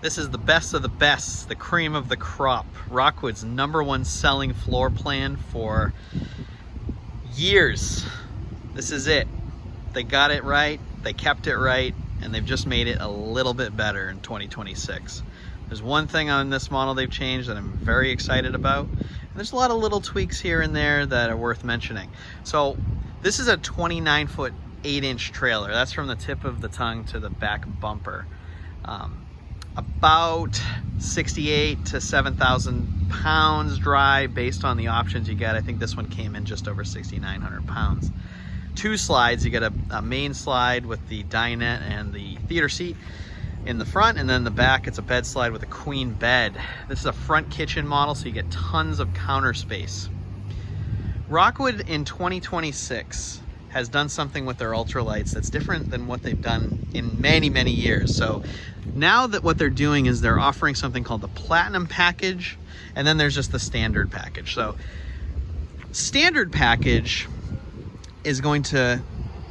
This is the best of the best, the cream of the crop. Rockwood's #1 selling floor plan for years. This is it. They got it right, they kept it right, and they've just made it a little bit better in 2026. There's one thing on this model they've changed that I'm very excited about. And there's a lot of little tweaks here and there that are worth mentioning. So this is a 29-foot, 8-inch trailer. That's from the tip of the tongue to the back bumper. About 68 to 7,000 pounds dry based on the options you get. I think this one came in just over 6,900 pounds. 2 slides. You get a main slide with the dinette and the theater seat in the front, and then the back it's a bed slide with a queen bed. This is a front kitchen model, so you get tons of counter space. Rockwood in 2026 has done something with their Ultra Lites that's different than what they've done in many, many years. So now that what they're doing is they're offering something called the Platinum package, and then there's just the standard package. So standard package is going to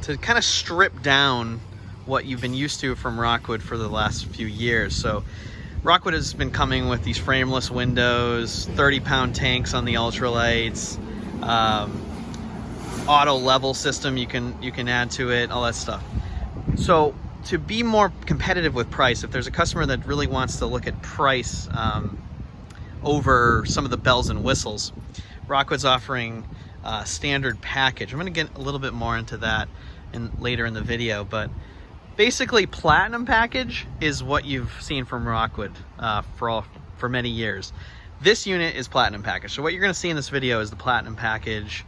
kind of strip down what you've been used to from Rockwood for the last few years. So Rockwood has been coming with these frameless windows, 30-pound tanks on the Ultra Lites, auto level system you can add to it, all that stuff. So to be more competitive with price, if there's a customer that really wants to look at price over some of the bells and whistles, Rockwood's offering a standard package. I'm going to get a little bit more into that later in the video, but basically Platinum package is what you've seen from Rockwood for many years. This unit is Platinum package. So what you're going to see in this video is the Platinum package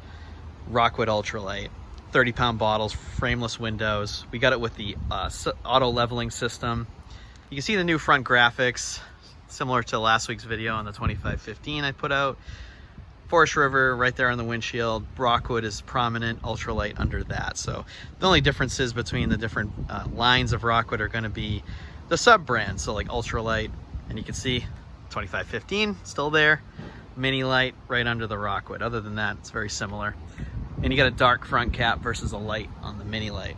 Rockwood Ultra Lite. 30-pound bottles, frameless windows. We got it with the auto leveling system. You can see the new front graphics, similar to last week's video on the 2515 I put out. Forest River right there on the windshield. Rockwood is prominent, Ultra Lite under that. So the only differences between the different lines of Rockwood are going to be the sub-brands. So like Ultra Lite, and you can see 2515 still there. Mini Lite right under the Rockwood. Other than that, it's very similar. And you got a dark front cap versus a light on the Mini Lite.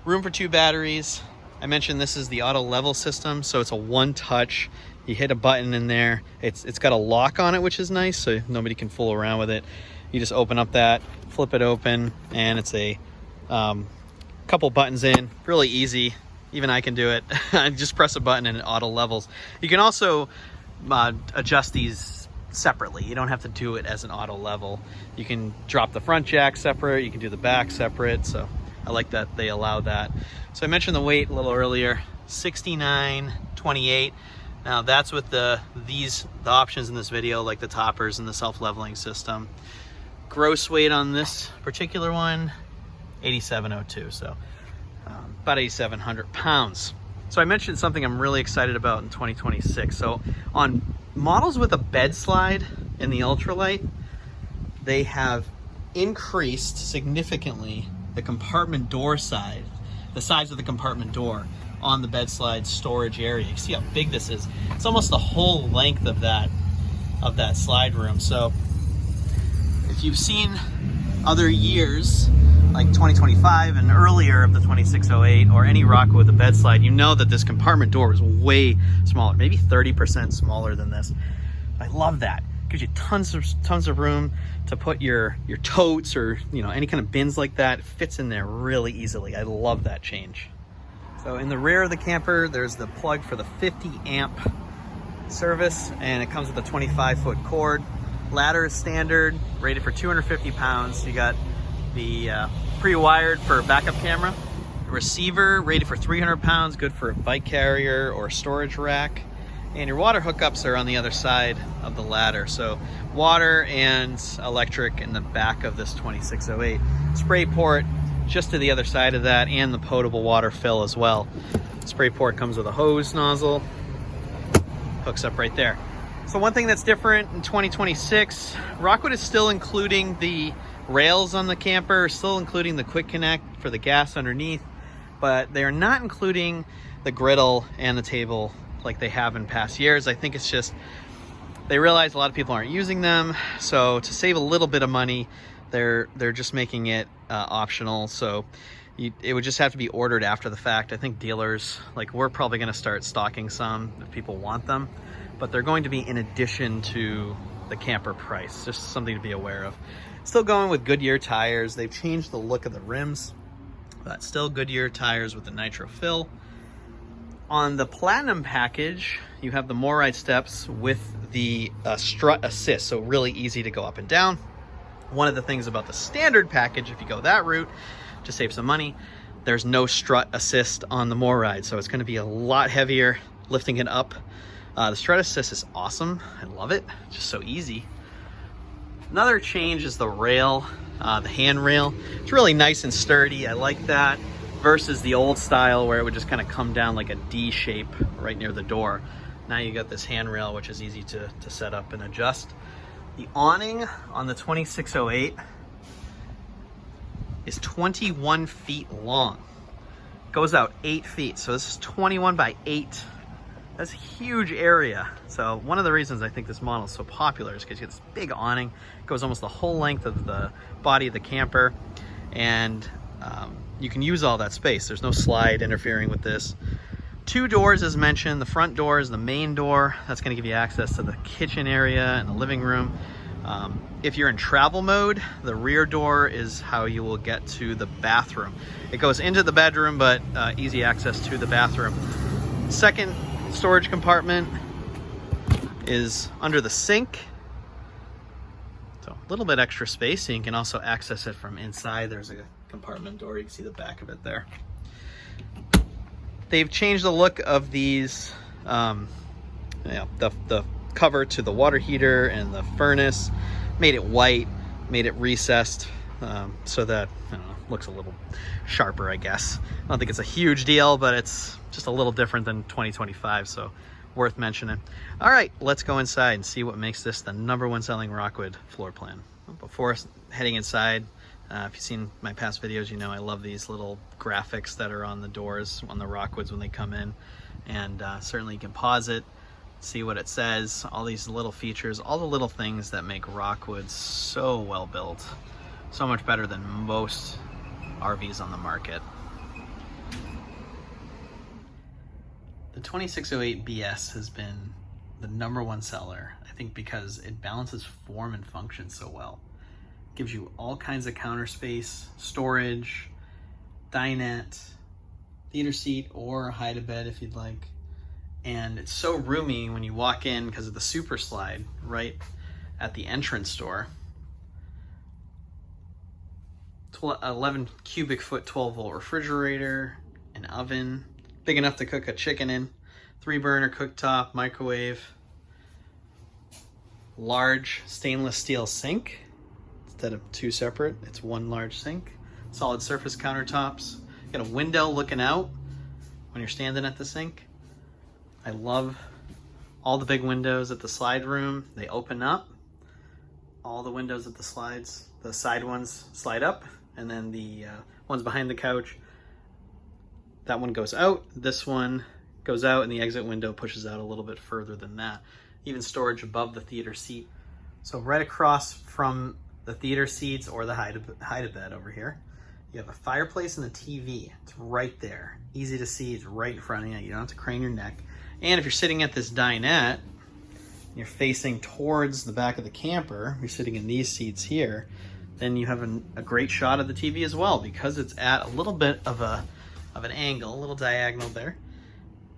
Room for 2 batteries. I mentioned this is the auto level system, so it's a one-touch. You hit a button in there. It's got a lock on it, which is nice, so nobody can fool around with it. You just open up that, flip it open, and it's a couple buttons in. Really easy. Even I can do it. Just press a button and it auto levels. You can also adjust these separately. You don't have to do it as an auto level. You can drop the front jack separate. You can do the back separate. So I like that they allow that. So I mentioned the weight a little earlier, 69.28. Now that's with the options in this video, like the toppers and the self-leveling system. Gross weight on this particular one, 8702. So about 8,700 pounds. So I mentioned something I'm really excited about in 2026. So on models with a bed slide in the Ultra Lite, they have increased significantly the compartment door side, the size of the compartment door on the bed slide storage area. You see how big this is. It's almost the whole length of that slide room. So if you've seen other years, like 2025 and earlier of the 2608 or any Rockwood with a bed slide, you know that this compartment door is way smaller, maybe 30% smaller than this. I love that. Gives you tons of room to put your totes or any kind of bins like that. It fits in there really easily. I love that change. So in the rear of the camper, there's the plug for the 50 amp service, and it comes with a 25-foot cord. Ladder is standard, rated for 250 pounds. You got the pre-wired for a backup camera. Receiver rated for 300 pounds, good for a bike carrier or storage rack. And your water hookups are on the other side of the ladder. So water and electric in the back of this 2608. Spray port just to the other side of that, and the potable water fill as well. Spray port comes with a hose nozzle, hooks up right there. So one thing that's different in 2026, Rockwood is still including the rails on the camper, still including the quick connect for the gas underneath, but they are not including the griddle and the table like they have in past years. I think it's just they realize a lot of people aren't using them, so to save a little bit of money, they're just making it optional. So It would just have to be ordered after the fact. I think dealers, like we're probably going to start stocking some if people want them, but they're going to be in addition to the camper price, just something to be aware of. Still going with Goodyear tires. They've changed the look of the rims, but still Goodyear tires with the nitro fill. On the Platinum package, you have the MORryde steps with the strut assist, so really easy to go up and down. One of the things about the standard package, if you go that route to save some money, there's no strut assist on the MORryde, so it's going to be a lot heavier lifting it up. The strut assist is awesome. I love it. It's just so easy. Another change is the rail, the handrail. It's really nice and sturdy. I like that versus the old style where it would just kind of come down like a D shape right near the door. Now you got this handrail, which is easy to set up and adjust. The awning on the 2608 is 21 feet long. It goes out 8 feet, so this is 21 by 8. That's a huge area. So one of the reasons I think this model is so popular is because you get this big awning. It goes almost the whole length of the body of the camper, and you can use all that space. There's no slide interfering with this. 2 doors as mentioned. The front door is the main door. That's going to give you access to the kitchen area and the living room. If you're in travel mode, the rear door is how you will get to the bathroom. It goes into the bedroom, but easy access to the bathroom. Second storage compartment is under the sink. So a little bit extra space, and you can also access it from inside. There's a compartment door. You can see the back of it there. They've changed the look of these, the cover to the water heater and the furnace, made it white, made it recessed, so that, I don't know, looks a little sharper, I guess. I don't think it's a huge deal, but it's just a little different than 2025, so worth mentioning. All right, let's go inside and see what makes this the #1 selling Rockwood floor plan. Before heading inside, if you've seen my past videos, you know I love these little graphics that are on the doors on the Rockwoods when they come in, and certainly you can pause it, see what it says, all these little features, all the little things that make Rockwood so well built, so much better than most RVs on the market. The 2608 BS has been the #1 seller, I think, because it balances form and function so well. It gives you all kinds of counter space, storage, dinette, theater seat, or hide-a-bed if you'd like. And it's so roomy when you walk in because of the super slide right at the entrance door. 11 cubic foot 12-volt refrigerator, an oven, big enough to cook a chicken in, 3-burner cooktop, microwave, large stainless steel sink. Instead of 2 separate, it's 1 large sink. Solid surface countertops. Got a window looking out when you're standing at the sink. I love all the big windows at the slide room. They open up. All the windows at the side ones slide up, and then the ones behind the couch, that one goes out, this one goes out, and the exit window pushes out a little bit further than that. Even storage above the theater seat. So right across from the theater seats or the hide-a-bed over here, you have a fireplace and a TV. It's right there. Easy to see, it's right in front of you. You don't have to crane your neck. And if you're sitting at this dinette, you're facing towards the back of the camper, you're sitting in these seats here, then you have a great shot of the TV as well, because it's at a little bit of an angle, a little diagonal there.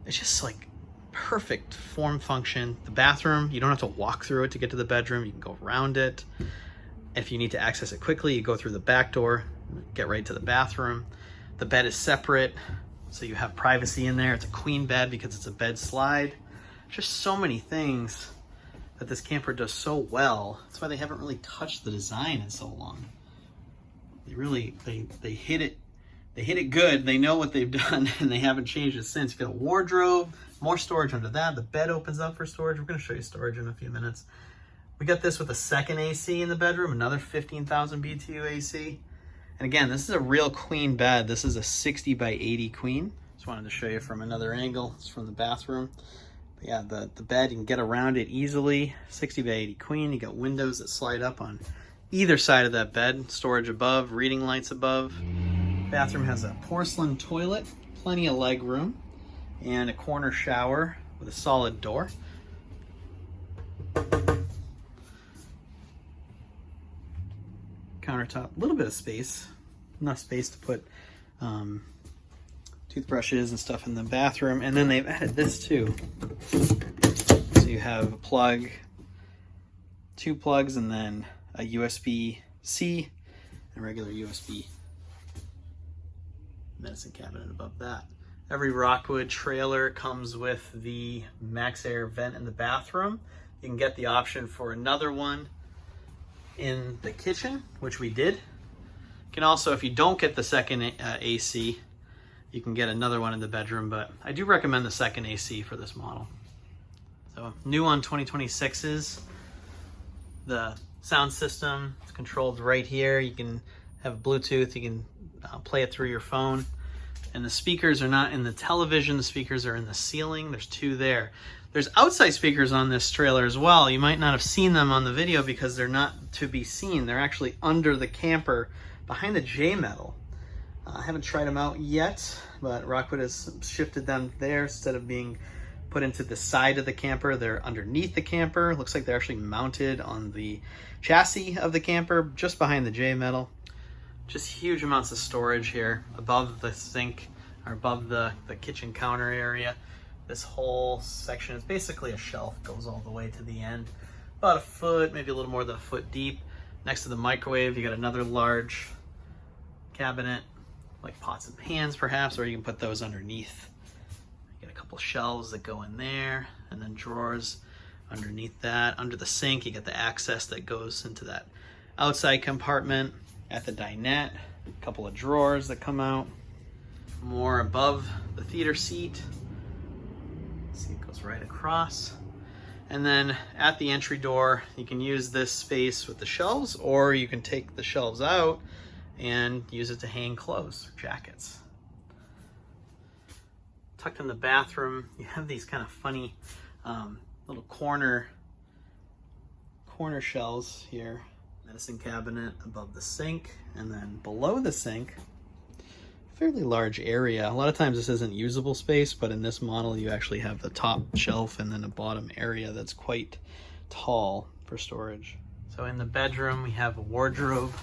It's just like perfect form function. The bathroom, you don't have to walk through it to get to the bedroom. You can go around it. If you need to access it quickly, you go through the back door, get right to the bathroom. The bed is separate, so you have privacy in there. It's a queen bed because it's a bed slide. Just so many things that this camper does so well. That's why they haven't really touched the design in so long. They really, they hit it good. They know what they've done, and they haven't changed it since. You got a wardrobe, more storage under that. The bed opens up for storage. We're gonna show you storage in a few minutes. We got this with a second AC in the bedroom, another 15,000 BTU AC. And again, this is a real queen bed. This is a 60 by 80 queen. Just wanted to show you from another angle. It's from the bathroom. But yeah, the bed, you can get around it easily. 60 by 80 queen. You got windows that slide up on either side of that bed. Storage above, reading lights above. Bathroom has a porcelain toilet, plenty of leg room, and a corner shower with a solid door. Countertop, a little bit of space, enough space to put toothbrushes and stuff in the bathroom. And then they've added this too. So you have a plug, 2 plugs, and then a USB-C and a regular USB medicine cabinet above that. Every Rockwood trailer comes with the Maxxaire vent in the bathroom. You can get the option for another one in the kitchen, which we did. You can also, if you don't get the second AC, you can get another one in the bedroom, but I do recommend the second AC for this model. So new on 2026s, the sound system is controlled right here. You can have Bluetooth, you can play it through your phone. And the speakers are not in the television, the speakers are in the ceiling. There's 2 there. There's outside speakers on this trailer as well. You might not have seen them on the video because they're not to be seen. They're actually under the camper behind the J-metal. I haven't tried them out yet, but Rockwood has shifted them there. Instead of being put into the side of the camper, they're underneath the camper. Looks like they're actually mounted on the chassis of the camper, just behind the J-metal. Just huge amounts of storage here above the sink, or above the kitchen counter area. This whole section is basically a shelf, goes all the way to the end. About a foot, maybe a little more than a foot deep. Next to the microwave, you got another large cabinet, like pots and pans perhaps, or you can put those underneath. You get a couple shelves that go in there, and then drawers underneath that. Under the sink, you get the access that goes into that outside compartment. At the dinette, a couple of drawers that come out. More above the theater seat. See, it goes right across. And then at the entry door, you can use this space with the shelves, or you can take the shelves out and use it to hang clothes or jackets. Tucked in the bathroom, you have these kind of funny little corner shelves here. Medicine cabinet above the sink, and then below the sink, fairly large area. A lot of times this isn't usable space, but in this model you actually have the top shelf and then a bottom area that's quite tall for storage. So in the bedroom we have a wardrobe.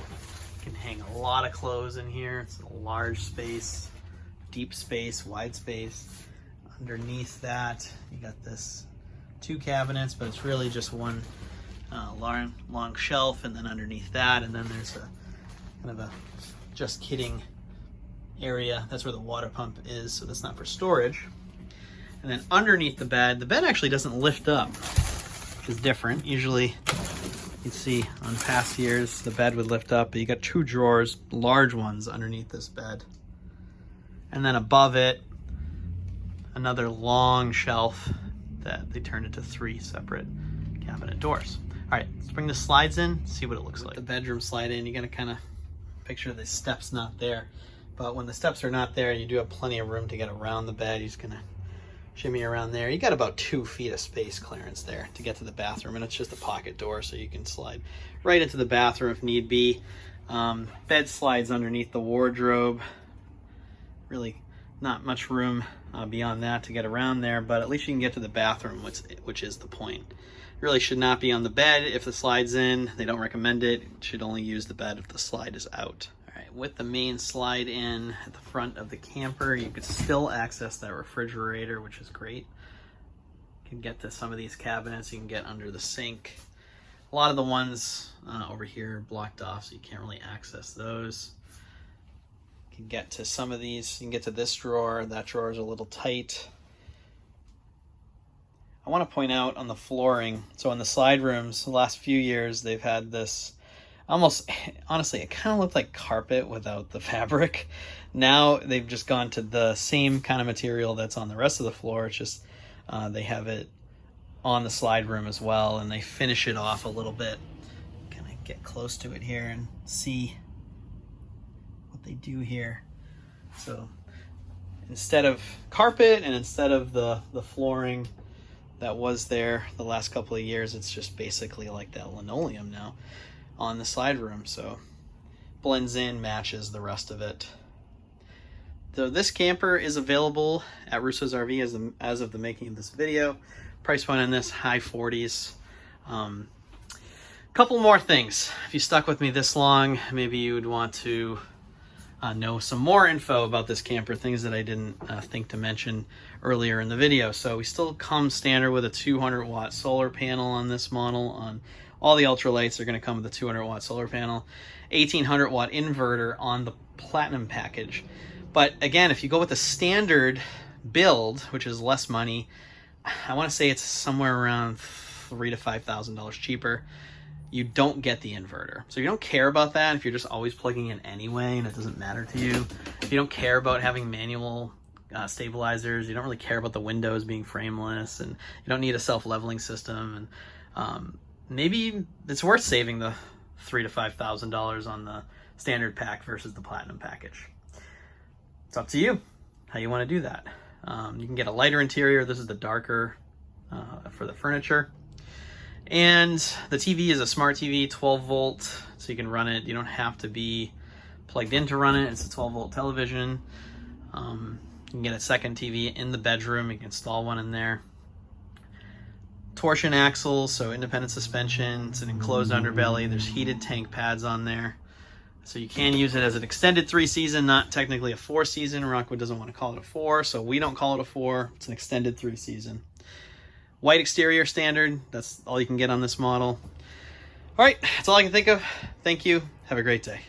You can hang a lot of clothes in here. It's a large space, deep space, wide space. Underneath that you got this 2 cabinets, but it's really just one long shelf, and then underneath that, and then there's a kind of a just kidding area. That's where the water pump is, so that's not for storage. And then underneath the bed actually doesn't lift up, which is different. Usually you can see on past years the bed would lift up, but you got 2 drawers, large ones, underneath this bed. And then above it, another long shelf that they turned into 3 separate cabinet doors. All right, let's bring the slides in, see what it looks like. The bedroom slide in, you gotta kind of picture the steps not there. But when the steps are not there, you do have plenty of room to get around the bed. You're just gonna shimmy around there. You got about 2 feet of space clearance there to get to the bathroom, and it's just a pocket door, so you can slide right into the bathroom if need be. Bed slides underneath the wardrobe. Really not much room beyond that to get around there, but at least you can get to the bathroom, which is the point. Really should not be on the bed if the slide's in. They don't recommend it. It should only use the bed if the slide is out. All right, with the main slide in at the front of the camper, you could still access that refrigerator, which is great. You can get to some of these cabinets. You can get under the sink. A lot of the ones over here are blocked off, so you can't really access those. You can get to some of these. You can get to this drawer. That drawer is a little tight. I want to point out on the flooring, so in the slide rooms, the last few years, they've had this almost, honestly, it kind of looked like carpet without the fabric. Now they've just gone to the same kind of material that's on the rest of the floor. It's just they have it on the slide room as well, and they finish it off a little bit. Kind of get close to it here and see what they do here. So instead of carpet and instead of the flooring that was there the last couple of years, it's just basically like that linoleum now on the slide room. So blends in, matches the rest of it. So this camper is available at Russo's RV as of the making of this video. Price point on this, high 40s. Couple more things. If you stuck with me this long, maybe you would want to know some more info about this camper, things that I didn't think to mention earlier in the video. So we still come standard with a 200 watt solar panel on this model. On all the Ultra Lites are going to come with a 200 watt solar panel, 1800 watt inverter on the Platinum package. But again, if you go with the standard build, which is less money, I want to say it's somewhere around $3,000 to $5,000 cheaper. You don't get the inverter. So you don't care about that if you're just always plugging in anyway and it doesn't matter to you. If you don't care about having manual stabilizers, you don't really care about the windows being frameless, and you don't need a self-leveling system, and maybe it's worth saving the $3,000 to $5,000 on the standard pack versus the Platinum package. It's up to you how you want to do that. You can get a lighter interior. This is the darker for the furniture. And the TV is a smart TV, 12 volt, so you can run it. You don't have to be plugged in to run it. It's a 12 volt television. You can get a second TV in the bedroom. You can install one in there. Torsion axles, so independent suspension. It's an enclosed underbelly. There's heated tank pads on there. So you can use it as an extended 3-season, not technically a 4-season. Rockwood doesn't want to call it a 4, so we don't call it a 4. It's an extended 3-season. White exterior standard. That's all you can get on this model. All right, that's all I can think of. Thank you. Have a great day.